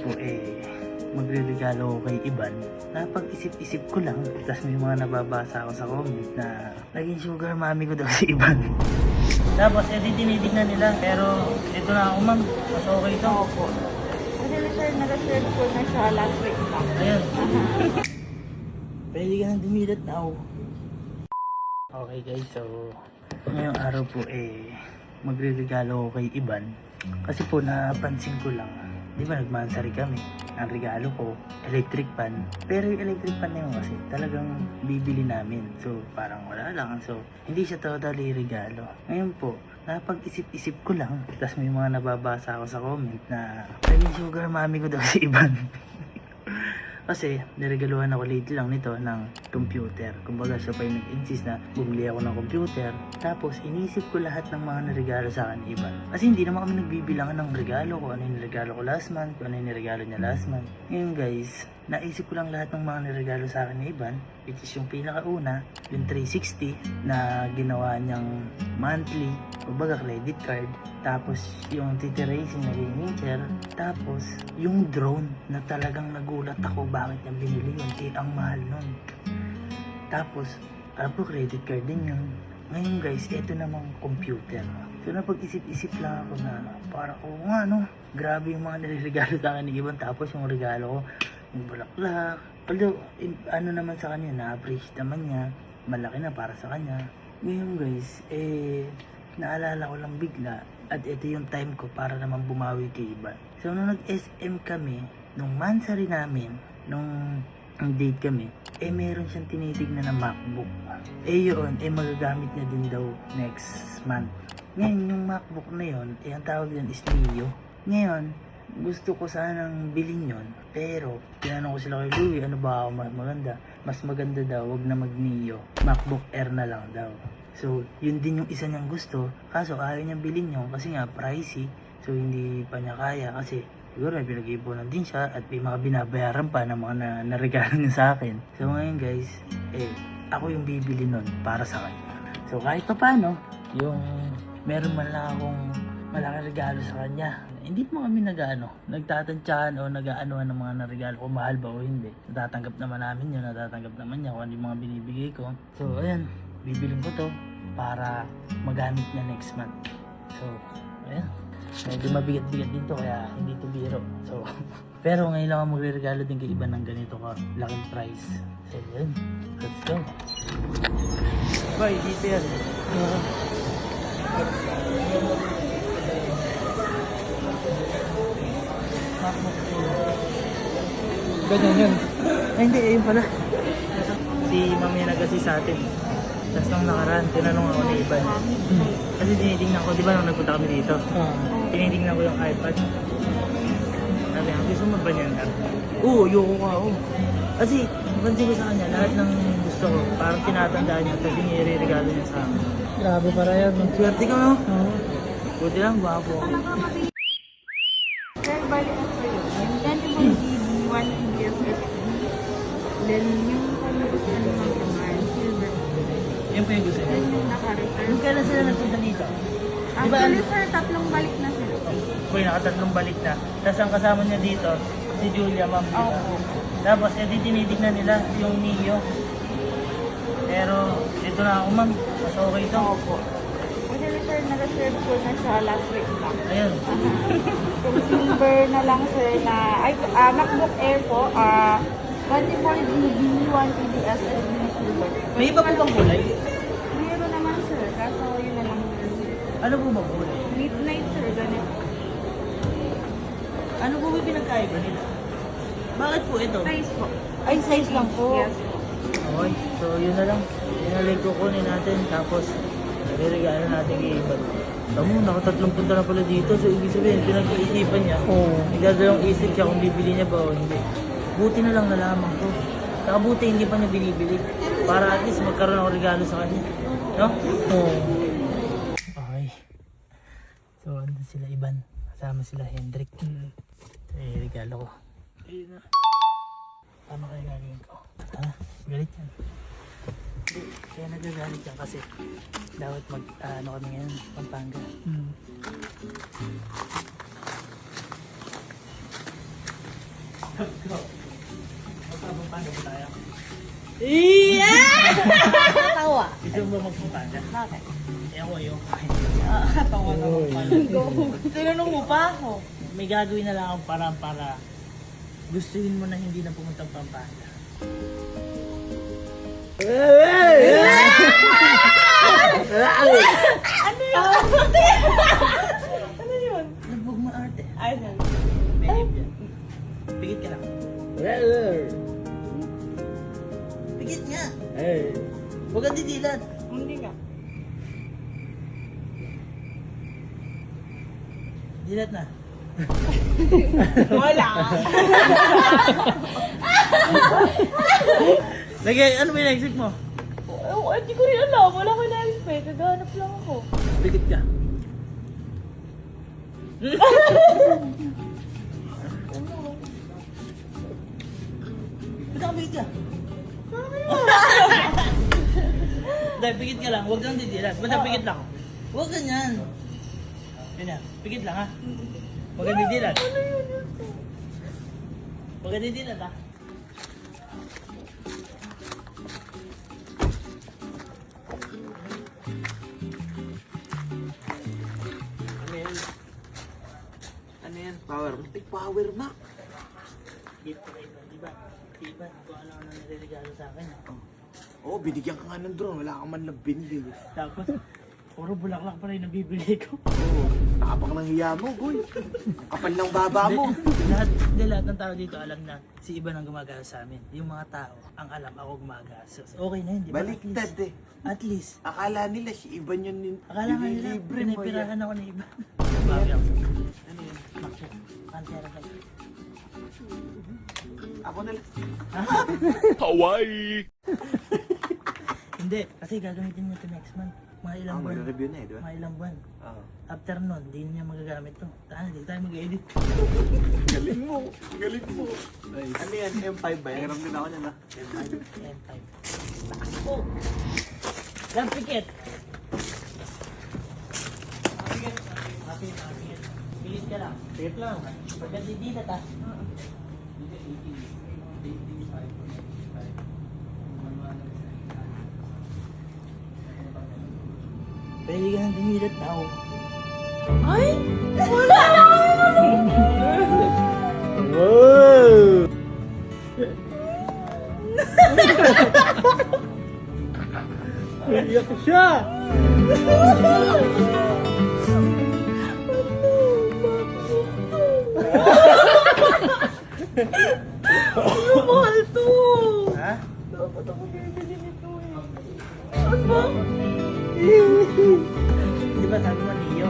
po magre-regalo ko kay Iban. Napag-isip-isip ko lang, tapos may mga nababasa ako sa comment na naging sugar mommy ko daw si Iban. Tapos tinitignan nila, pero ito na ako ma'am, mas okay ito. Opo. Kasi sir, nag-share ko na siya last week pa. Ayan. Pwede ka nang dumilat now. Okay guys, so ngayong araw po magre-regalo ko kay Iban. Kasi po napansin ko lang, di ba nagmansari kami, ang regalo ko, electric pan. Pero yung electric pan na yun kasi talagang bibili namin. So parang wala lang. So hindi siya totally regalo. Ngayon po, napag-isip-isip ko lang, tapos may mga nababasa ako sa comment na naging sugar mommy ko daw si Iban. Kasi niregaluhan ako lately lang nito ng computer. Kumbaga siya pa yung nag-insist na bumili ako ng computer. Tapos inisip ko lahat ng mga naregalo sa akin ni Iban. Kasi hindi naman kami nagbibilangan ng regalo ko. Ano yung regalo ko last month, kung ano yung regalo niya last month. Ngayon guys, naisip ko lang lahat ng mga naregalo sa akin ni Iban, which is yung pinakauna, yung 360 na ginawa niyang monthly, kumbaga credit card. Tapos yung TT Racing na game, tapos yung drone na talagang nagulat ako bakit niya binili yun, ang mahal nun. Tapos alam ko credit card din yun. Ngayon guys, eto namang computer. So napag-isip-isip lang ako na para ko nga no, grabe yung mga nire-regalo sa akin ni Iban. Tapos yung regalo ko, yung bulaklak. Although ano naman sa kanya, na-appreciate naman niya, malaki na para sa kanya. Ngayon guys, naalala ko lang bigla, at ito yung time ko para naman bumawi kay Iban. So nung nag-SM kami, nung mansari namin, nung ang date kami, meron siyang tinitignan na MacBook. Yun, magagamit niya din daw next month. Ngayon, yung MacBook na yun, ang tawag yun is Neo. Ngayon, gusto ko sanang bilhin yun, pero tinanong ko sila kay Louie, ano ba ako maganda? Mas maganda daw, wag na mag-Neo. MacBook Air na lang daw. So, yun din yung isa niyang gusto. Kaso, ayaw niyang bilhin yun kasi nga, pricey. So, hindi pa niya kaya kasi siguro may pinag-iipunan din siya at may mga binabayaran pa ng mga naregalo niya sa akin. So, ngayon guys, ako yung bibili nun para sa kanya. So, kahit pa paano, yung meron man lang akong malaking regalo sa kanya. Hindi mo kami nagtatansyahan o nag-aanohan ng mga naregalo kung mahal ba o hindi. Natatanggap naman namin yun, natatanggap naman niya kung ano yung mga binibigay ko. So, ayan. Bibiling ko to para magamit niya next month. So, ayan. Medyo mabigat-bigat din to kaya hindi to biro. So, pero ngayon lang ako magre-regalo din kay Iban ng ganito ka laking price. So, ayan. Let's go. Bye, dito yan. Ganyan yun. Ay, hindi. Ayun pala. Si mami nag-assist sa atin. Tapos nung nakaraan, tinanong ako ni Iban. Kasi tinitingnan ko, di ba nung nagpunta kami dito? Tinitingnan ko yung iPad. Sabi nga, gusto mo ba niyan? Oo, ayoko nga ako. Kasi, napansin ko sa kanya, lahat ng gusto ko, parang tinatandaan niya, tapos nire-regalo niya sa akin. Grabe para yan. Swerte ka, no? Buti lang, guwapo ako. Sir, balik ako sa'yo. Yung ganito mong GB, 1 TB SSD. Then, yung kung gusto nyo mag-kamay, silver. Yan po yung gusto niya. Then, yung naka-return. Kung kailan sila nagpunta dito? Actually, sir, 3 balik na sila. Uy, nakatatlong balik na. Tapos ang kasama niya dito, si Julia, ma'am. Diba? Opo. Tapos, tinitignan nila yung Neo. Pero, ito na ako, ma'am. Mas okay ito. Opo. Kasi sir, nag-share ko na siya last week pa. Ayan. Yung silver na lang sir na, MacBook Air po, 24 GB, 1 TB SSD na silver. May iba po bang kulay? Meron naman sir, kaso yun na lang sir. Ano po ba kulay? Midnight sir, ganito. Ano po ba pinagkaiba nila? Bakit po ito? Size po. Ay, size lang po. Yes po. Okay, so yun na lang. Inalig ko kunin natin, tapos regalo natin kay Iban. Tamo, nakatatlong punta na pala dito. So, ibig sabihin, pinag-iisipan niya. Nagdadalawang isip siya kung bibili niya ba o hindi. Buti na lang nalaman ko. Saka buti hindi pa niya binibili. Para at least magkaroon ako regalo sa kanya. No? Okay. So, andun sila Iban. Kasama sila Hendrik. Regalo ko. Ayun na. Paano kaya gagawin ko? Galit yan. Hindi, kaya nagagalit yan kasi dapat ano kami ngayon, Pampanga. Go. Magpapampanga ba tayo? Tawa. Gusto mo ba magpampanga? Bakit? Eh ako yung Tawa na Go. Tinanong mo pa ako. may gagawin na lang akong parang para gustuhin mo na hindi na pumunta ang Pampanga. Ano yun? Ano yun? Nagbog maarte. Ay, yan. May dyan. Pigit ka lang. Pigit nga. Huwag kang didilat. Hindi nga. Dilat na. Wala. Lagay, ano may na-expect mo? Hindi ko rin alam. Wala ko na-expect. Naghanap lang ako. Pigit ka. Ba't ka pigit ka? Dahil pigit ka lang, huwag kang didilat. Basta pigit lang. Huwag ganyan. Ganyan, pigit lang ha. Huwag kang didilat. Huwag kang didilat ha. Ano yan? Power Mac? Power Mac? Gift ko kayo, di ba? Di ba? Kung ano-ano niregalo sa akin. Oo, binigyan ka nga ng drone. Wala kang man lang binili. Tapos, puro bulaklak pa rin nabibili ko. Oo, nakapang ng hiya mo, boy. Ang kapal ng baba mo. Lahat ng tao dito alam na si Iban ang gumagasa sa amin. Yung mga tao, ang alam ako gumagasa. Okay na yun, di ba? Baliktad eh. At least. Akala nila si Iban yun Akala nga nila, libre mo yan. pinipirahan ako ni Iban. Babi ako. Ano yun? Bakit? Pantera kayo. Ako na lang. Hawaii! Hindi, kasi gagamitin niya ito next month. Mga ilang buwan. Magre-review na eh, di ba? Mga ilang buwan. Oo. After nun, di niya magagamit to. Di tayo mag-edit. Galing mo. Galing mo. Ano yan? M5 ba yan? Meron din ako niyan ah. M5. Oh! Lang pikit! Pikit. Pikit ka lang. Pikit lang. Pagka didilat ah. Pwede ka nang dinilat na ako. Ay! Wala na! Wow! Iyak siya! Mahal to! Ha? Dapat ako bibili nito eh. Ano ba? Di ba sabi mo Neo?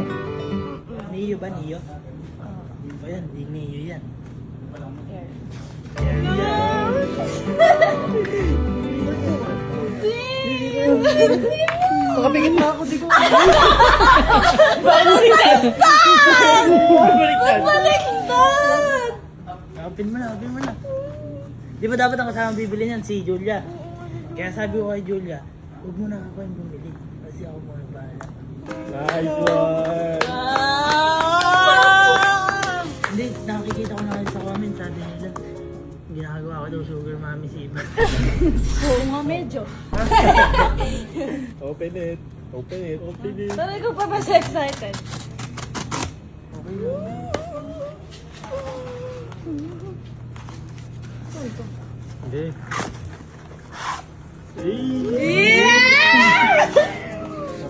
Neo ba Neo? O yan, di Neo yan. Makapigit na ako, di ko. Baliktad! Baliktad! Baliktad! Open mo na. Di ba dapat ang kasama bibili niyan si Julia? Kaya sabi ko kay Julia, huwag mo na ako yung bumili. Kasi ako muna bahala. Nice one! Hindi, nakikita ko na kayo sa comment, sabi nila, ginagawa ko daw sugar mommy si Iba. Oo nga, medyo. Open it. Open it. Open it. Talaga pa ba siya excited? Okay lang. Hindi. Yeah!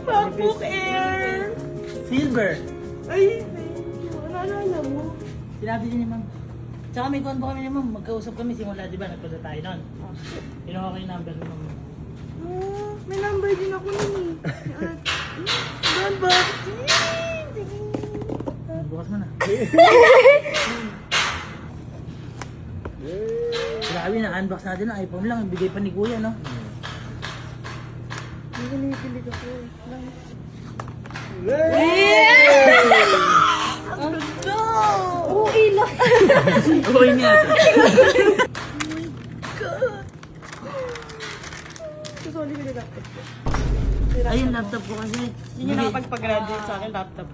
MacBook Air! Silver! Ay, thank you. Naalala mo? Sinabi din ni Ma'am. Tsaka may kuwan pa kami ni Ma'am, magkausap kami simula, di ba? Nagpunta tayo nun. Kinuha ko yung number ni Ma'am. May number din ako nun eh. Unboxing! Bukas mo na. Grabe na, unbox natin ang iPhone lang, bigay pa ni Kuya, no? Hindi ko naipilig ako eh. Ang ganda! Oo, ilang! Okay niya. Susuli ko na laptop ko. Ay, yung laptop ko kasi. Hindi niya nakapagpag-graduate sa akin laptop.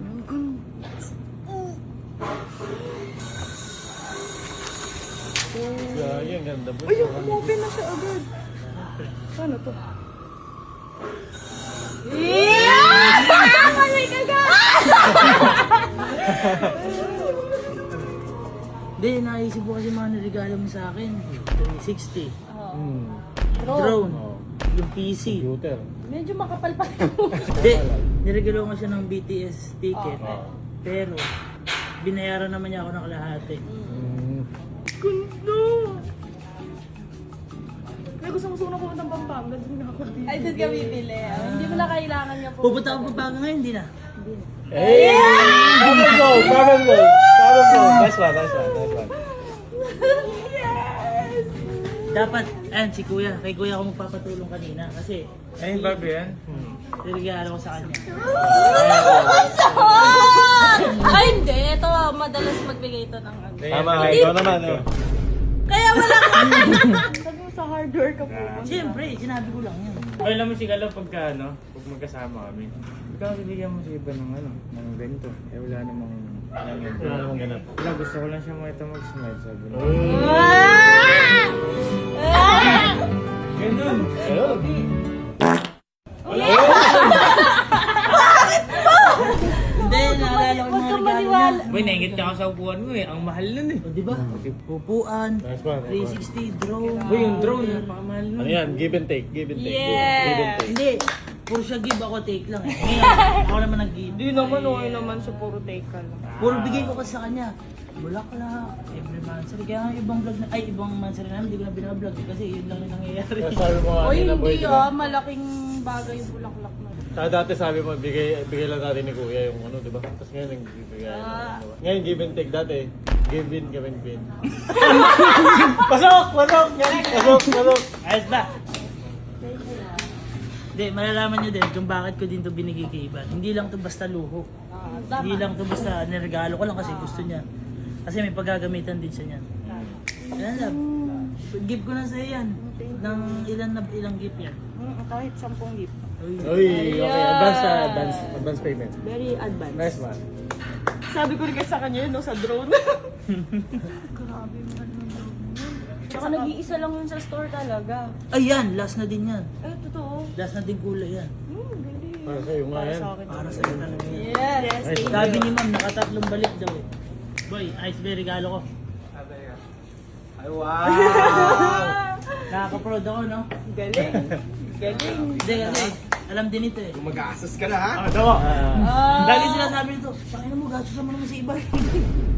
Gaya, ang ganda po. Uy, yung umopen na siya agad. Ano to? Yeah! Malik agad! Hindi, naisip ko kasi mga niregalo mo sa akin. 360. Drone. Drone. Yung PC. Computer. Medyo makapal pa. Hindi, niregalo ko siya ng BTS ticket. Okay. Pero, binayaran naman niya ako ng kalahati. Gundo! May gusto mo na pumunta ng Pampanga, doon ako bibili. Ay, doon ka bibili. Hindi mo na kailangan niya po. Pupunta ako pa ngayon, hindi na. Hey! Problem goal! Problem goal! Problem goal! Nice one, nice one, nice one. Yes! Dapat, ayan, si Kuya. Kay Kuya ako magpapatulong kanina. Kasi, Ayun, Barbie, yan? niregalo ko sa kanya. Ay, hindi. Ito, madalas magbigay ito ng ano. Tama, ikaw naman, oh. Kaya wala ka. Sabi mo sa hard work ka po. Siyempre, sinabi ko lang yan. Okay lang mo si Galo pagka pag magkasama kami. Ikaw bibigyan mo si iba ng ng ganito. Eh wala namang Wala namang ganap. Wala, gusto ko lang siya makita mag-smile, sabi niya. Ganun. Ayun. Hindi, naalala ko yung mga regalo niya. Boy, naingit ka ako sa upuan mo eh. Ang mahal nun eh. O, diba? Upuan, Nice one, nice one. 360, drone. Boy, yung drone, napakamahal nun. Ano yan? Give and take, give and take. Yeah. Give and take. Hindi, puro siya give, ako take lang eh. Ngayon, ako naman nag-give. Hindi naman, okay naman sa puro take ka lang. Puro bigay ko kasi sa kanya. Bulaklak, every monthsary. Kaya nga ibang vlog na, ay ibang monthsary namin, hindi ko na binablog eh, kasi yun lang yung nangyayari. Tapos sabi mo Oy, kanina, boy, hindi di ba? malaking bagay yung bulaklak na. Saka dati sabi mo, bigay lang natin ni Kuya yung ano, di ba? Tapos ngayon, nagbibigay. Ngayon, give and take dati. Give in, give and win. Pasok! Pasok! Pasok! Pasok! Ayos ba? Hindi, malalaman nyo din kung bakit ko din to binigay kay Ivan. Hindi lang to basta luho. Hindi lang to basta niregalo ko lang kasi gusto niya. Kasi may paggagamitan din siya niyan. Ayan love. Give ko na sa'yo yan. Ng ilang gift yan. Kahit 10 gift. Uy, okay. Advance payment. Very advanced. Nice man. Sabi ko rin kasi sa kanya yun, no, sa drone. Grabe mo yung drone. Tsaka nag-iisa lang yun sa store talaga. Ayan, last na din yan. Ay, totoo. Last na din kulay yan. Galing. Para sa'yo nga yan. Para sa'yo talaga yan. Yes. Nice. Sabi ni ma'am, nakatatlong balik daw eh. Boy, ayos ba yung regalo ko? Ay, wow! Nakaka-proud ako, no? Galing. Galing. Hindi kasi, alam din ito eh. Mag-aasas ka na ha? Lagi sinasabi nito, pakina mo, gastos naman naman sa iba.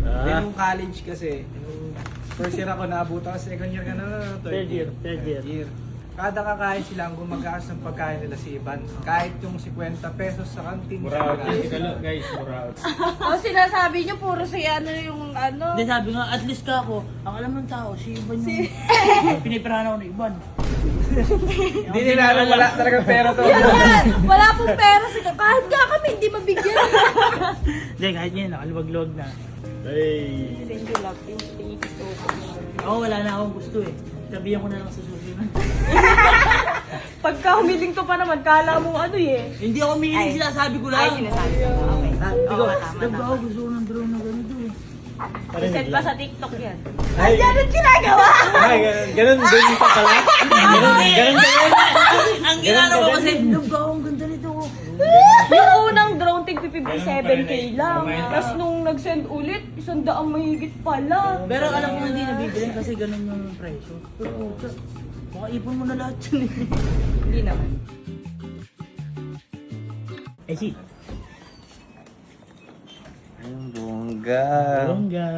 Then nung college kasi, nung first year ako naabutan, second year ka na, Third year. Kada kakain sila, ang gumagastos ng pagkain nila si Ivan. Kahit yung 50 pesos sa kantin. Muraot yung Galo, guys. Muraot. O, sinasabi niyo, puro si ano yung ano. Hindi sabi nga, at least ka ako, ang alam ng tao, si Ivan yung pinipirahan ako ng Ivan. Hindi nila alam, wala talagang pera to. Wala pong pera sila. Kahit nga kami, hindi mabigyan. Hindi, kahit ngayon, nakaluwag-luwag na. Hey! Thank you, love. Thank you so much. Ako, wala na akong gusto eh. Sabihan ko na lang sa susunod. Pagka humiling to pa naman, kala mo ano eh. Hindi ako umihiling, sinasabi ko lang. sinasabi ko. Okay. Ikaw, love ako, gusto ko ng drone na ganito eh. Send pa sa TikTok yan. Ay, Ganun ginagawa! ay, ganun din pa pala. Ganun. Ang ginagawa ko kasi, love ako, ang ganda nito ko. Yung unang drone, tig 57k lang. Tapos nung nag-send ulit, 100 mahigit pala. Pero alam ko hindi nabibili kasi ganun yung presyo. Pero puta, makaipon mo na lahat yun eh. Hindi naman. Eh si, Ang bongga. bongga.